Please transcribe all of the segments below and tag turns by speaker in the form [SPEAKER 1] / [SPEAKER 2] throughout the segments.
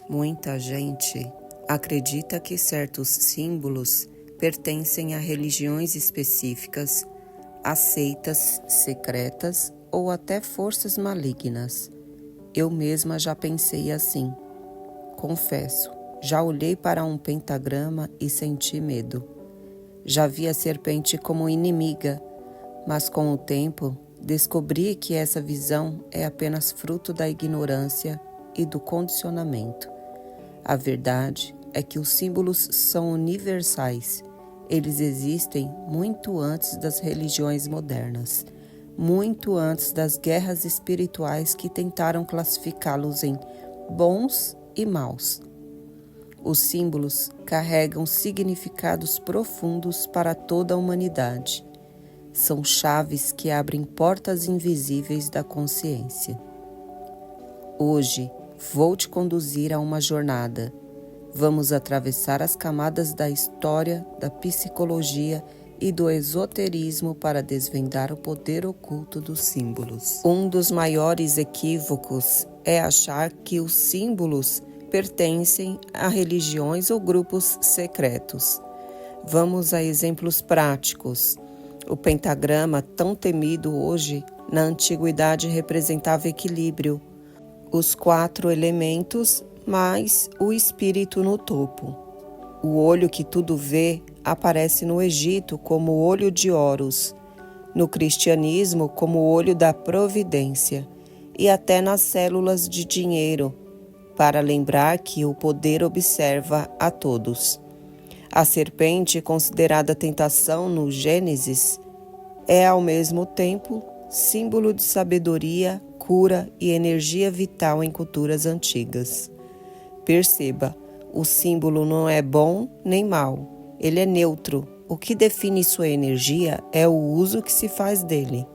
[SPEAKER 1] Muita gente acredita que certos símbolos pertencem a religiões específicas, a seitas secretas ou até forças malignas. Eu mesma já pensei assim. Confesso, já olhei para um pentagrama e senti medo. Já vi a serpente como inimiga, mas com o tempo descobri que essa visão é apenas fruto da ignorância e do condicionamento. A verdade é que os símbolos são universais. Eles existem muito antes das religiões modernas, muito antes das guerras espirituais que tentaram classificá-los em bons e maus. Os símbolos carregam significados profundos para toda a humanidade. São chaves que abrem portas invisíveis da consciência. Hoje, vou te conduzir a uma jornada. Vamos atravessar as camadas da história, da psicologia e do esoterismo para desvendar o poder oculto dos símbolos. Um dos maiores equívocos é achar que os símbolos pertencem a religiões ou grupos secretos. Vamos a exemplos práticos. O pentagrama, tão temido hoje, na antiguidade representava equilíbrio, os 4 elementos, mais o espírito no topo. O olho que tudo vê aparece no Egito como o olho de Horus, no cristianismo como o olho da providência e até nas células de dinheiro, para lembrar que o poder observa a todos. A serpente, considerada tentação no Gênesis, é ao mesmo tempo símbolo de sabedoria, cura e energia vital em culturas antigas. Perceba, o símbolo não é bom nem mau, ele é neutro. O que define sua energia é o uso que se faz dele.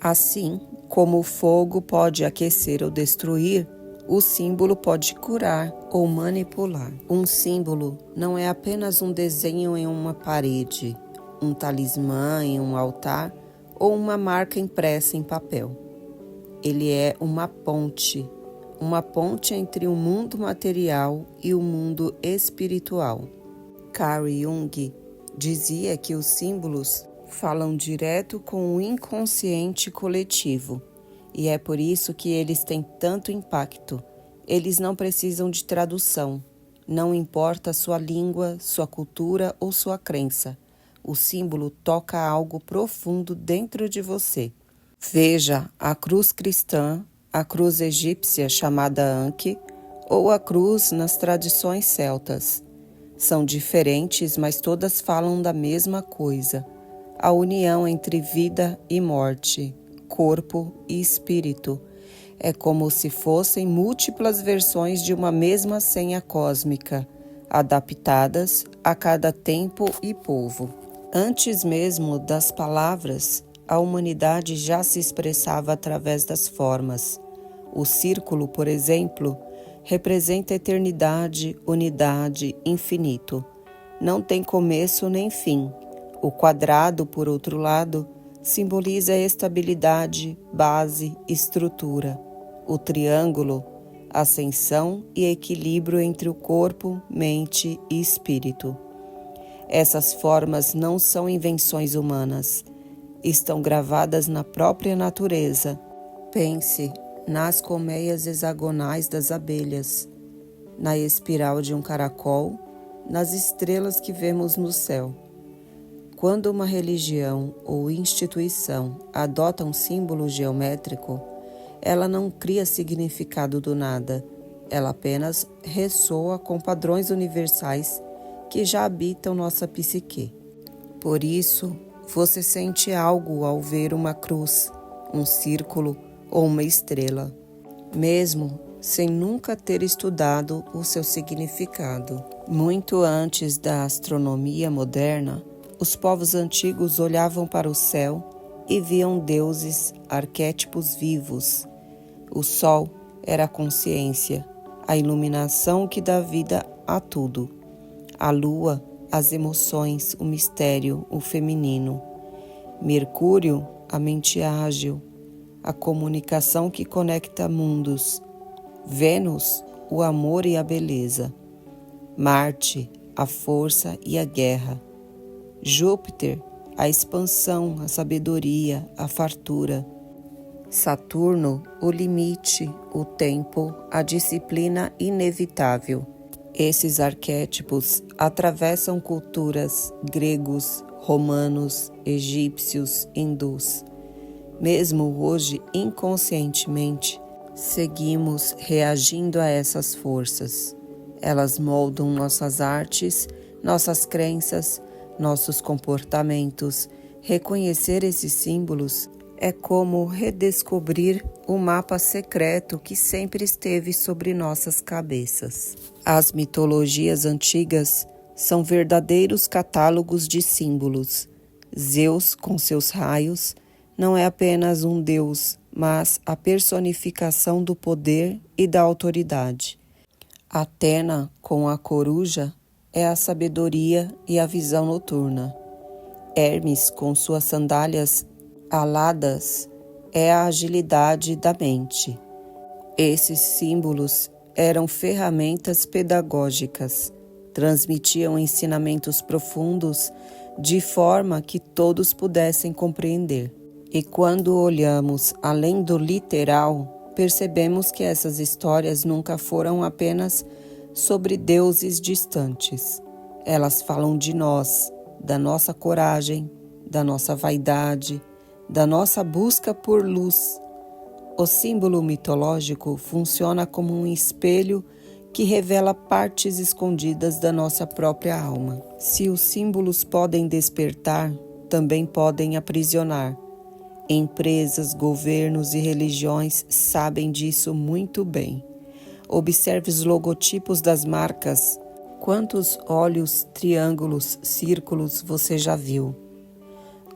[SPEAKER 1] Assim como o fogo pode aquecer ou destruir, o símbolo pode curar ou manipular. Um símbolo não é apenas um desenho em uma parede, um talismã em um altar ou uma marca impressa em papel. Ele é uma ponte entre o mundo material e o mundo espiritual. Carl Jung dizia que os símbolos falam direto com o inconsciente coletivo, e é por isso que eles têm tanto impacto. Eles não precisam de tradução, não importa sua língua, sua cultura ou sua crença. O símbolo toca algo profundo dentro de você. Veja a cruz cristã, a cruz egípcia chamada Anki, ou a cruz nas tradições celtas. São diferentes, mas todas falam da mesma coisa: a união entre vida e morte, corpo e espírito. É como se fossem múltiplas versões de uma mesma senha cósmica, adaptadas a cada tempo e povo. Antes mesmo das palavras, a humanidade já se expressava através das formas. O círculo, por exemplo, representa eternidade, unidade, infinito. Não tem começo nem fim. O quadrado, por outro lado, simboliza estabilidade, base, estrutura. O triângulo, ascensão e equilíbrio entre o corpo, mente e espírito. Essas formas não são invenções humanas. Estão gravadas na própria natureza. Pense nas colmeias hexagonais das abelhas, na espiral de um caracol, nas estrelas que vemos no céu. Quando uma religião ou instituição adota um símbolo geométrico, ela não cria significado do nada, ela apenas ressoa com padrões universais que já habitam nossa psique. Por isso, você sente algo ao ver uma cruz, um círculo ou uma estrela, mesmo sem nunca ter estudado o seu significado. Muito antes da astronomia moderna, os povos antigos olhavam para o céu e viam deuses, arquétipos vivos. O sol era a consciência, a iluminação que dá vida a tudo. A lua, as emoções, o mistério, o feminino. Mercúrio, a mente ágil, a comunicação que conecta mundos. Vênus, o amor e a beleza. Marte, a força e a guerra. Júpiter, a expansão, a sabedoria, a fartura. Saturno, o limite, o tempo, a disciplina inevitável. Esses arquétipos atravessam culturas gregos, romanos, egípcios, hindus. Mesmo hoje, inconscientemente, seguimos reagindo a essas forças. Elas moldam nossas artes, nossas crenças, nossos comportamentos. Reconhecer esses símbolos é como redescobrir o mapa secreto que sempre esteve sobre nossas cabeças. As mitologias antigas são verdadeiros catálogos de símbolos. Zeus, com seus raios, não é apenas um deus, mas a personificação do poder e da autoridade. Atena, com a coruja, é a sabedoria e a visão noturna. Hermes, com suas sandálias aladas, é a agilidade da mente. Esses símbolos eram ferramentas pedagógicas, transmitiam ensinamentos profundos de forma que todos pudessem compreender. E quando olhamos além do literal, percebemos que essas histórias nunca foram apenas sobre deuses distantes. Elas falam de nós, da nossa coragem, da nossa vaidade, da nossa busca por luz. O símbolo mitológico funciona como um espelho que revela partes escondidas da nossa própria alma. Se os símbolos podem despertar, também podem aprisionar. Empresas, governos e religiões sabem disso muito bem. Observe os logotipos das marcas. Quantos olhos, triângulos, círculos você já viu?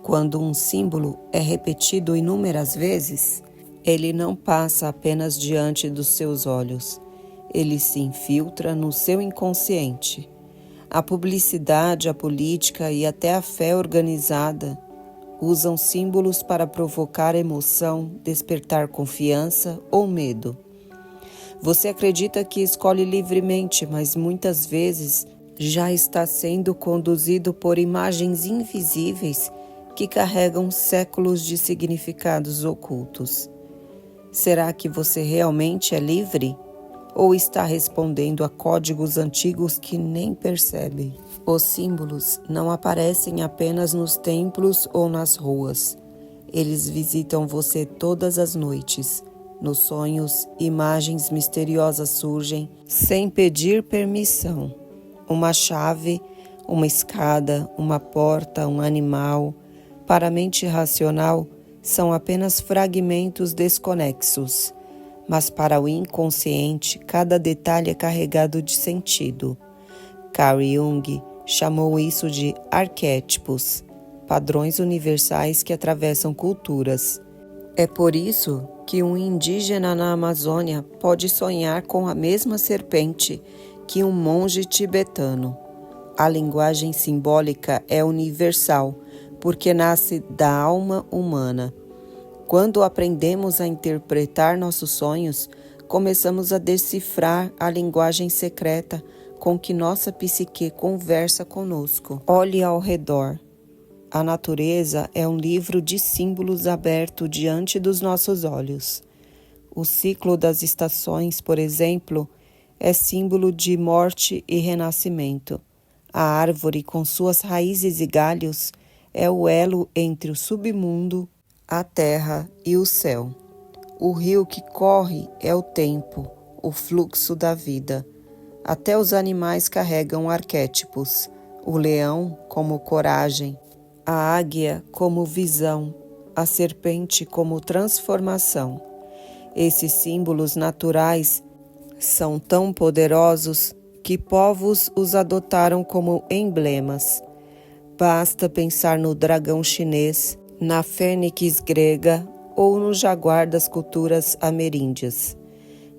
[SPEAKER 1] Quando um símbolo é repetido inúmeras vezes, ele não passa apenas diante dos seus olhos. Ele se infiltra no seu inconsciente. A publicidade, a política e até a fé organizada usam símbolos para provocar emoção, despertar confiança ou medo. Você acredita que escolhe livremente, mas muitas vezes já está sendo conduzido por imagens invisíveis que carregam séculos de significados ocultos. Será que você realmente é livre? Ou está respondendo a códigos antigos que nem percebe? Os símbolos não aparecem apenas nos templos ou nas ruas. Eles visitam você todas as noites. Nos sonhos, imagens misteriosas surgem sem pedir permissão. Uma chave, uma escada, uma porta, um animal. Para a mente racional, são apenas fragmentos desconexos. Mas para o inconsciente, cada detalhe é carregado de sentido. Carl Jung chamou isso de arquétipos, padrões universais que atravessam culturas. É por isso que um indígena na Amazônia pode sonhar com a mesma serpente que um monge tibetano. A linguagem simbólica é universal, porque nasce da alma humana. Quando aprendemos a interpretar nossos sonhos, começamos a decifrar a linguagem secreta com que nossa psique conversa conosco. Olhe ao redor. A natureza é um livro de símbolos aberto diante dos nossos olhos. O ciclo das estações, por exemplo, é símbolo de morte e renascimento. A árvore, com suas raízes e galhos, é o elo entre o submundo, a terra e o céu. O rio que corre é o tempo, o fluxo da vida. Até os animais carregam arquétipos. O leão como coragem, a águia como visão, a serpente como transformação. Esses símbolos naturais são tão poderosos que povos os adotaram como emblemas. Basta pensar no dragão chinês, na fênix grega ou no jaguar das culturas ameríndias.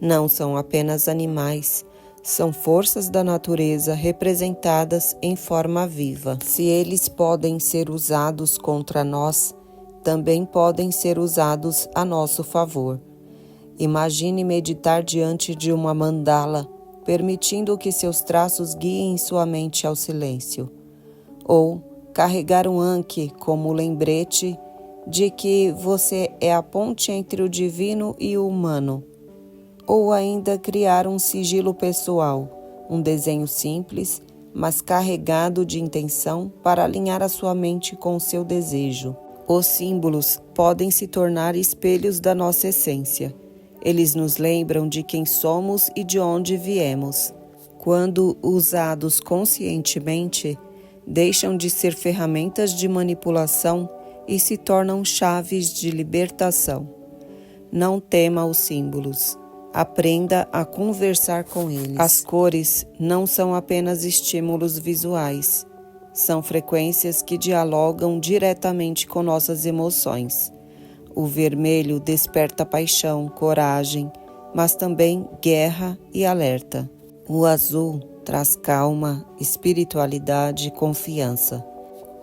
[SPEAKER 1] Não são apenas animais, são forças da natureza representadas em forma viva. Se eles podem ser usados contra nós, também podem ser usados a nosso favor. Imagine meditar diante de uma mandala, permitindo que seus traços guiem sua mente ao silêncio. Ou carregar um anki como lembrete de que você é a ponte entre o divino e o humano. Ou ainda criar um sigilo pessoal, um desenho simples, mas carregado de intenção para alinhar a sua mente com o seu desejo. Os símbolos podem se tornar espelhos da nossa essência. Eles nos lembram de quem somos e de onde viemos. Quando usados conscientemente, deixam de ser ferramentas de manipulação e se tornam chaves de libertação. Não tema os símbolos. Aprenda a conversar com eles. As cores não são apenas estímulos visuais. São frequências que dialogam diretamente com nossas emoções. O vermelho desperta paixão, coragem, mas também guerra e alerta. O azul traz calma, espiritualidade e confiança.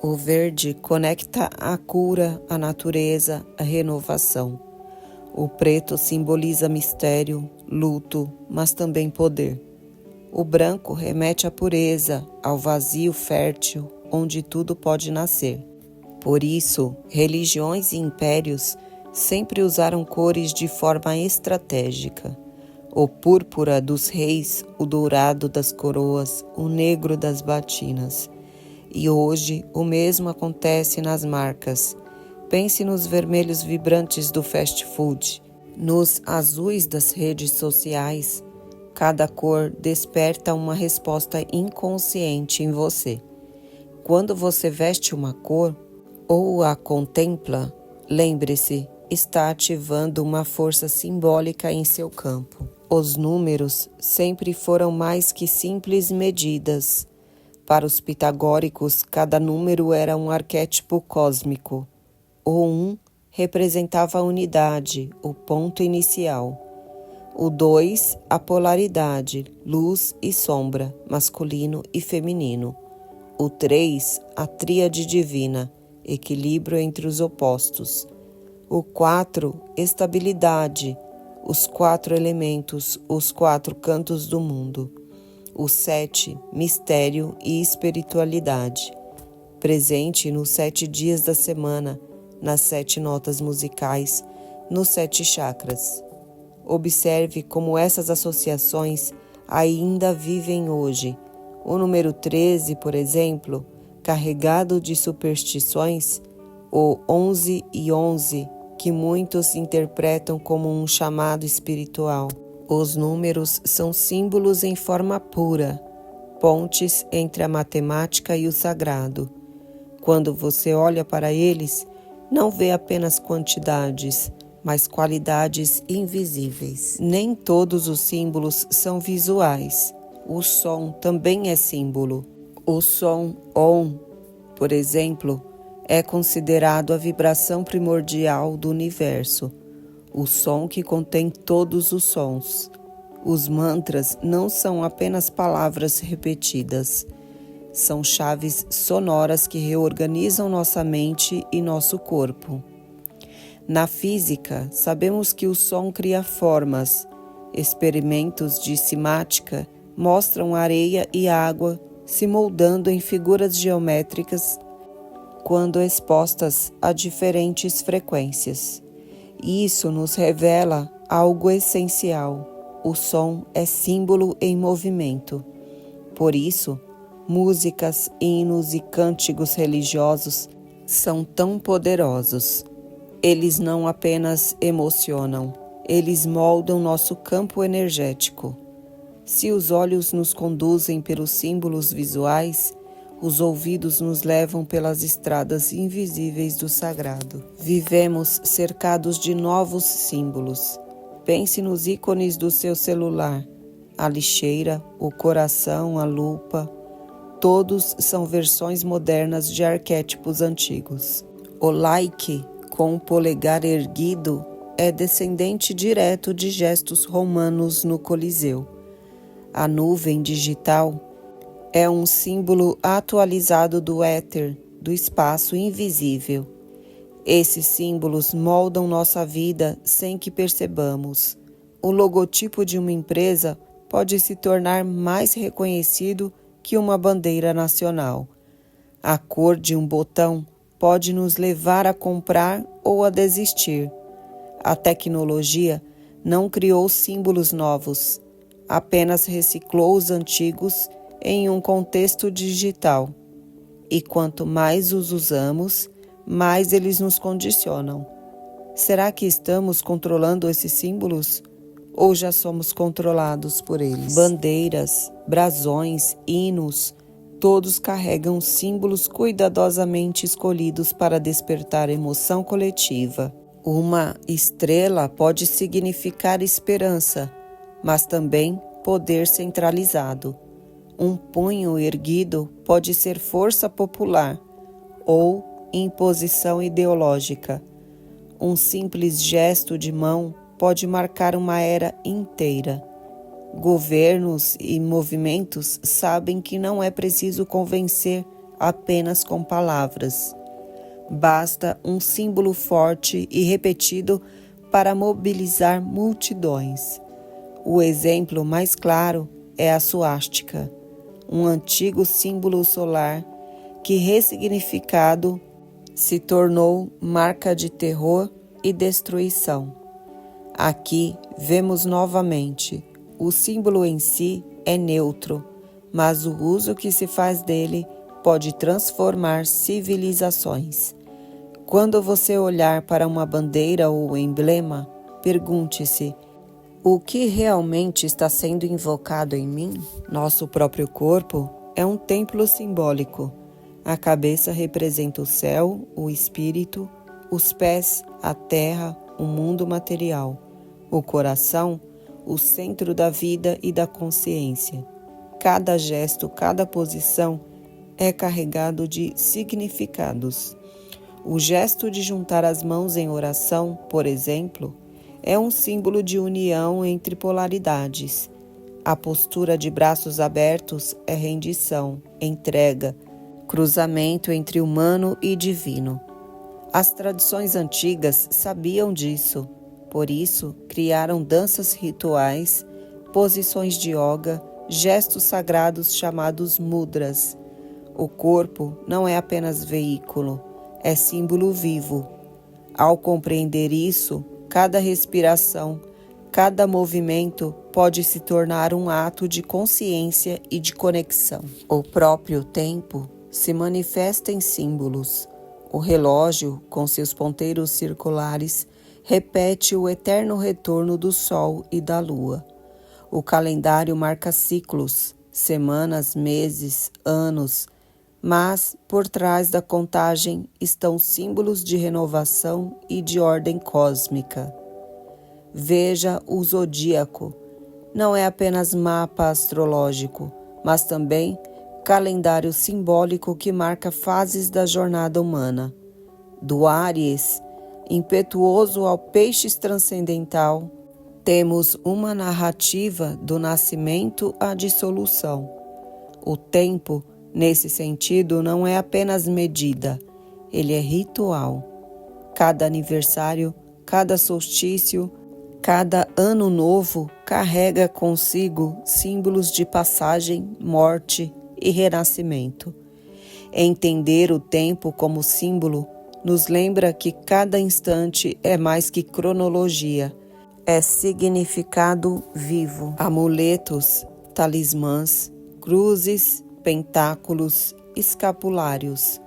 [SPEAKER 1] O verde conecta a cura, a natureza, a renovação. O preto simboliza mistério, luto, mas também poder. O branco remete à pureza, ao vazio fértil, onde tudo pode nascer. Por isso, religiões e impérios sempre usaram cores de forma estratégica. O púrpura dos reis, o dourado das coroas, o negro das batinas. E hoje o mesmo acontece nas marcas. Pense nos vermelhos vibrantes do fast food, nos azuis das redes sociais. Cada cor desperta uma resposta inconsciente em você. Quando você veste uma cor ou a contempla, lembre-se, está ativando uma força simbólica em seu campo. Os números sempre foram mais que simples medidas. Para os pitagóricos, cada número era um arquétipo cósmico. O 1 representava a unidade, o ponto inicial. O 2, a polaridade, luz e sombra, masculino e feminino. O 3, a tríade divina, equilíbrio entre os opostos. O 4, estabilidade, os 4 elementos, os 4 cantos do mundo. O 7, mistério e espiritualidade, presente nos 7 dias da semana, nas 7 notas musicais, nos 7 chakras. Observe como essas associações ainda vivem hoje. O número 13, por exemplo, carregado de superstições, o 11 e 11, que muitos interpretam como um chamado espiritual. Os números são símbolos em forma pura, pontes entre a matemática e o sagrado. Quando você olha para eles, não vê apenas quantidades, mas qualidades invisíveis. Nem todos os símbolos são visuais. O som também é símbolo. O som OM, por exemplo, é considerado a vibração primordial do universo, o som que contém todos os sons. Os mantras não são apenas palavras repetidas, são chaves sonoras que reorganizam nossa mente e nosso corpo. Na física, sabemos que o som cria formas. Experimentos de cimática mostram areia e água se moldando em figuras geométricas quando expostas a diferentes frequências. Isso nos revela algo essencial. O som é símbolo em movimento. Por isso, músicas, hinos e cânticos religiosos são tão poderosos. Eles não apenas emocionam, eles moldam nosso campo energético. Se os olhos nos conduzem pelos símbolos visuais, os ouvidos nos levam pelas estradas invisíveis do sagrado. Vivemos cercados de novos símbolos. Pense nos ícones do seu celular, a lixeira, o coração, a lupa. Todos são versões modernas de arquétipos antigos. O like, com o polegar erguido, é descendente direto de gestos romanos no Coliseu. A nuvem digital é um símbolo atualizado do éter, do espaço invisível. Esses símbolos moldam nossa vida sem que percebamos. o logotipo de uma empresa pode se tornar mais reconhecido que uma bandeira nacional. A cor de um botão pode nos levar a comprar ou a desistir. A tecnologia não criou símbolos novos, apenas reciclou os antigos em um contexto digital. E quanto mais os usamos, mais eles nos condicionam. Será que estamos controlando esses símbolos? Ou já somos controlados por eles? Bandeiras, brasões, hinos, todos carregam símbolos cuidadosamente escolhidos para despertar emoção coletiva. Uma estrela pode significar esperança, mas também poder centralizado. Um punho erguido pode ser força popular ou imposição ideológica. Um simples gesto de mão pode marcar uma era inteira. Governos e movimentos sabem que não é preciso convencer apenas com palavras. Basta um símbolo forte e repetido para mobilizar multidões. O exemplo mais claro é a suástica, um antigo símbolo solar que, ressignificado, se tornou marca de terror e destruição. Aqui vemos novamente, o símbolo em si é neutro, mas o uso que se faz dele pode transformar civilizações. Quando você olhar para uma bandeira ou emblema, pergunte-se: o que realmente está sendo invocado em mim? Nosso próprio corpo é um templo simbólico. A cabeça representa o céu, o espírito, os pés, a terra, o mundo material, o coração, o centro da vida e da consciência. Cada gesto, cada posição é carregado de significados. O gesto de juntar as mãos em oração, por exemplo, é um símbolo de união entre polaridades. A postura de braços abertos é rendição, entrega, cruzamento entre humano e divino. As tradições antigas sabiam disso, por isso criaram danças rituais, posições de yoga, gestos sagrados chamados mudras. O corpo não é apenas veículo, é símbolo vivo. Ao compreender isso, cada respiração, cada movimento pode se tornar um ato de consciência e de conexão. O próprio tempo se manifesta em símbolos. O relógio, com seus ponteiros circulares, repete o eterno retorno do sol e da lua. O calendário marca ciclos, semanas, meses, anos, mas por trás da contagem estão símbolos de renovação e de ordem cósmica. Veja o zodíaco. Não é apenas mapa astrológico, mas também calendário simbólico que marca fases da jornada humana. Do Áries, impetuoso ao Peixes transcendental, temos uma narrativa do nascimento à dissolução. O tempo, nesse sentido, não é apenas medida, ele é ritual. Cada aniversário, cada solstício, cada ano novo carrega consigo símbolos de passagem, morte e renascimento. Entender o tempo como símbolo nos lembra que cada instante é mais que cronologia, é significado vivo. Amuletos, talismãs, cruzes, pentáculos, escapulários.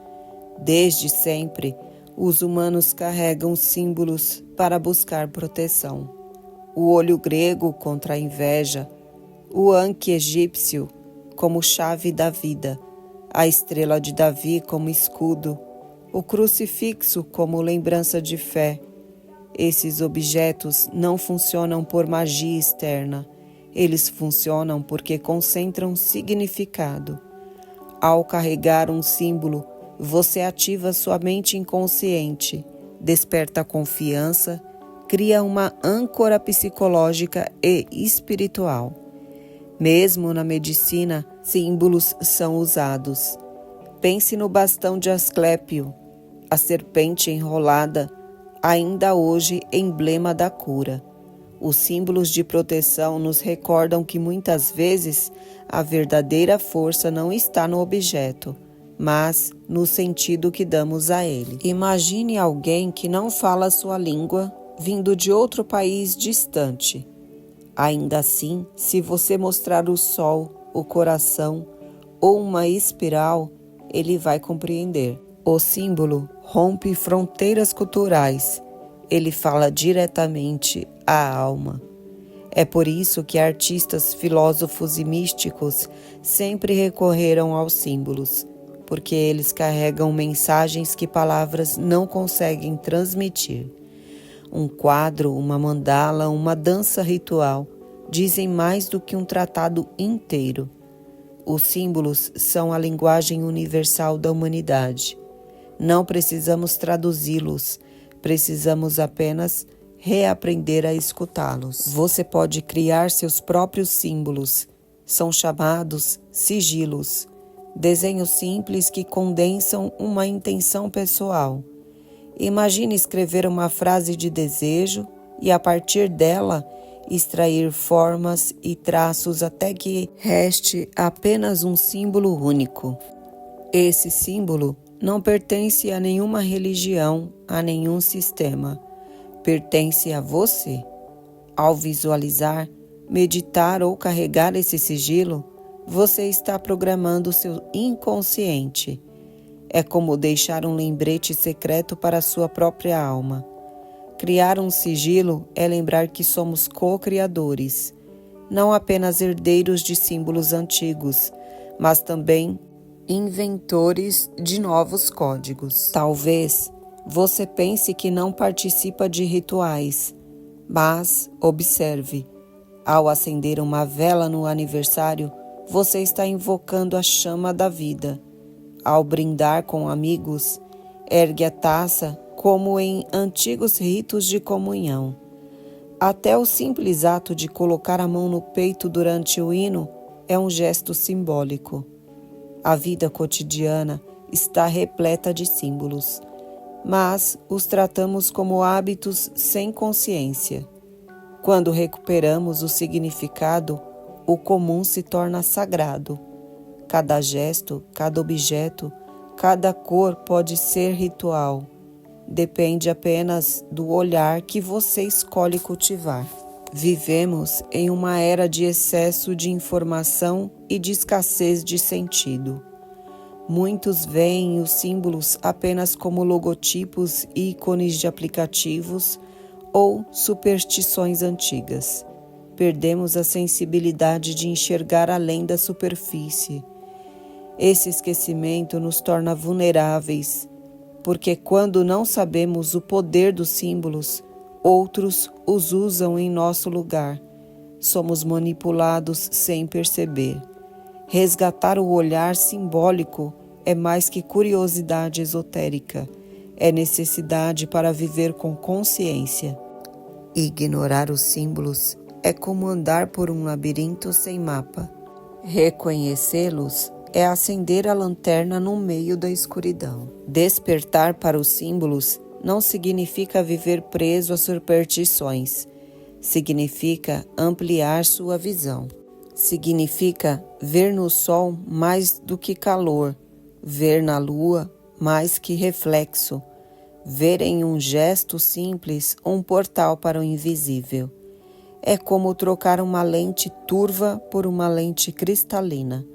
[SPEAKER 1] Desde sempre, os humanos carregam símbolos para buscar proteção. O olho grego contra a inveja, o Anki egípcio como chave da vida, a estrela de Davi como escudo, o crucifixo como lembrança de fé. Esses objetos não funcionam por magia externa, eles funcionam porque concentram significado. Ao carregar um símbolo, você ativa sua mente inconsciente, desperta confiança, cria uma âncora psicológica e espiritual. Mesmo na medicina, símbolos são usados. Pense no bastão de Asclépio, a serpente enrolada, ainda hoje emblema da cura. Os símbolos de proteção nos recordam que muitas vezes a verdadeira força não está no objeto, mas no sentido que damos a ele. Imagine alguém que não fala sua língua, vindo de outro país distante. Ainda assim, se você mostrar o sol, o coração ou uma espiral, ele vai compreender. O símbolo rompe fronteiras culturais. Ele fala diretamente à alma. É por isso que artistas, filósofos e místicos sempre recorreram aos símbolos, porque eles carregam mensagens que palavras não conseguem transmitir. Um quadro, uma mandala, uma dança ritual dizem mais do que um tratado inteiro. Os símbolos são a linguagem universal da humanidade. Não precisamos traduzi-los, precisamos apenas reaprender a escutá-los. Você pode criar seus próprios símbolos. São chamados sigilos, desenhos simples que condensam uma intenção pessoal. Imagine escrever uma frase de desejo e, a partir dela, extrair formas e traços até que reste apenas um símbolo único. Esse símbolo não pertence a nenhuma religião, a nenhum sistema. Pertence a você. Ao visualizar, meditar ou carregar esse sigilo, você está programando seu inconsciente. É como deixar um lembrete secreto para a sua própria alma. Criar um sigilo é lembrar que somos co-criadores, não apenas herdeiros de símbolos antigos, mas também inventores de novos códigos. Talvez você pense que não participa de rituais, mas observe. Ao acender uma vela no aniversário, você está invocando a chama da vida. Ao brindar com amigos, ergue a taça como em antigos ritos de comunhão. Até o simples ato de colocar a mão no peito durante o hino é um gesto simbólico. A vida cotidiana está repleta de símbolos, mas os tratamos como hábitos sem consciência. Quando recuperamos o significado, o comum se torna sagrado. Cada gesto, cada objeto, cada cor pode ser ritual. Depende apenas do olhar que você escolhe cultivar. Vivemos em uma era de excesso de informação e de escassez de sentido. Muitos veem os símbolos apenas como logotipos e ícones de aplicativos ou superstições antigas. Perdemos a sensibilidade de enxergar além da superfície. Esse esquecimento nos torna vulneráveis, porque quando não sabemos o poder dos símbolos, outros os usam em nosso lugar. Somos manipulados sem perceber. Resgatar o olhar simbólico é mais que curiosidade esotérica, é necessidade para viver com consciência. Ignorar os símbolos é como andar por um labirinto sem mapa. Reconhecê-los é acender a lanterna no meio da escuridão. Despertar para os símbolos não significa viver preso a superstições. Significa ampliar sua visão. Significa ver no sol mais do que calor, ver na lua mais que reflexo, ver em um gesto simples um portal para o invisível. É como trocar uma lente turva por uma lente cristalina.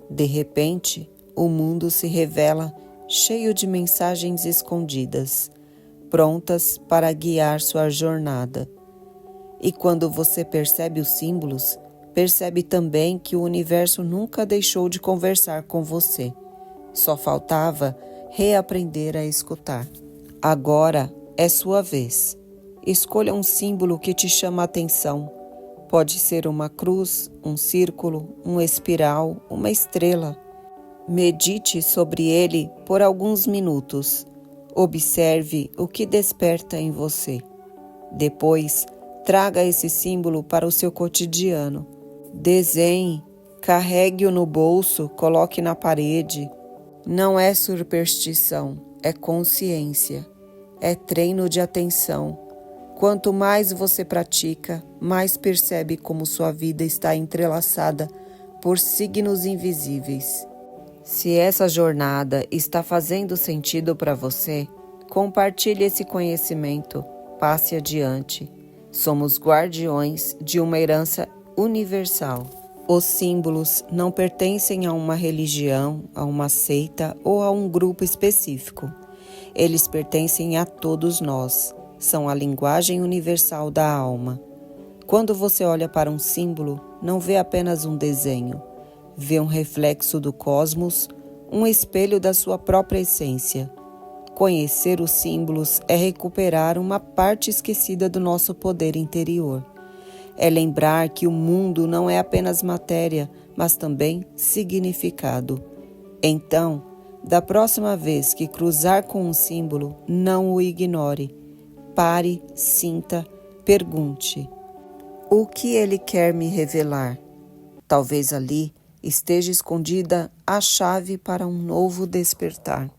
[SPEAKER 1] De repente, o mundo se revela cheio de mensagens escondidas, prontas para guiar sua jornada. E quando você percebe os símbolos, percebe também que o universo nunca deixou de conversar com você. Só faltava reaprender a escutar. Agora é sua vez. Escolha um símbolo que te chama a atenção. Pode ser uma cruz, um círculo, uma espiral, uma estrela. Medite sobre ele por alguns minutos. Observe o que desperta em você. Depois, traga esse símbolo para o seu cotidiano. Desenhe, carregue-o no bolso, coloque na parede. Não é superstição, é consciência, é treino de atenção. Quanto mais você pratica, mais percebe como sua vida está entrelaçada por signos invisíveis. Se essa jornada está fazendo sentido para você, compartilhe esse conhecimento, passe adiante. Somos guardiões de uma herança universal. Os símbolos não pertencem a uma religião, a uma seita ou a um grupo específico. Eles pertencem a todos nós. São a linguagem universal da alma. Quando você olha para um símbolo, não vê apenas um desenho. Vê um reflexo do cosmos, um espelho da sua própria essência. Conhecer os símbolos é recuperar uma parte esquecida do nosso poder interior. É lembrar que o mundo não é apenas matéria, mas também significado. Então, da próxima vez que cruzar com um símbolo, não o ignore. Pare, sinta, pergunte. O que ele quer me revelar? Talvez ali esteja escondida a chave para um novo despertar.